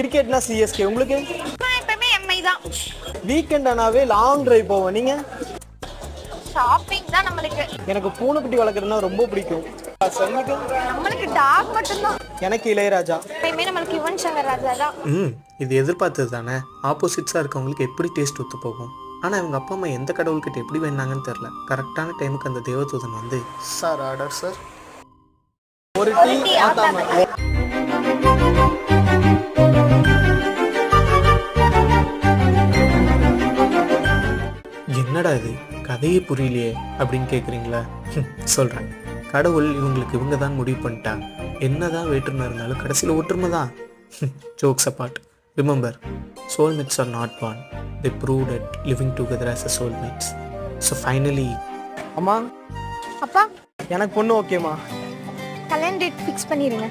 கிரிக்கெட்னா CSK. உங்களுக்கு? நான் எப்பவுமே எம்ஐ தான். வீக்கெண்ட் ஆனாவே லாங் டிரைவ் போவோம். நீங்க? ஷாப்பிங் தான் நம்மளுக்கு. எனக்கு பூனைக்குட்டி வளர்க்குறதுனா ரொம்ப பிடிக்கும். உங்களுக்கு? நம்மளுக்கு டாக் மட்டும்தான். எனக்கு இளையராஜா. எப்பயுமே நம்மளுக்கு யுவன் சங்கர் ராஜா தான். இது எதிர்பார்த்தது தானே. ஆப்போசிட்ஸாக இருக்கவங்களுக்கு எப்படி டேஸ்ட் ஒத்து போகும். ஆனால் இவங்க அப்பா அம்மா எந்த கடவுள்கிட்ட எப்படி வேணாங்கன்னு தெரில. கரெக்டான டைமுக்கு அந்த தேவதூதன் வந்து சார் ஆர்டர் சார் ஒரு டீ ஆத்தாம. என்னடா இது கதையே புரியலையே அப்படின்னு கேட்குறீங்களா? சொல்கிறேன். கடவுள் இவங்க தான் முடிவு பண்ணிட்டாங்க. என்னதான் வேற்றுமை இருந்தாலும் கடைசியில் ஒற்றுமை தான். Jokes apart, remember, soulmates are not born. They proved it living together as a soulmates. So finally. அம்மா, அப்பா, எனக்கு பொண்ணு ஓகேம்மா. கல்யாண டேட் ஃபிக்ஸ் பண்ணிடுங்க.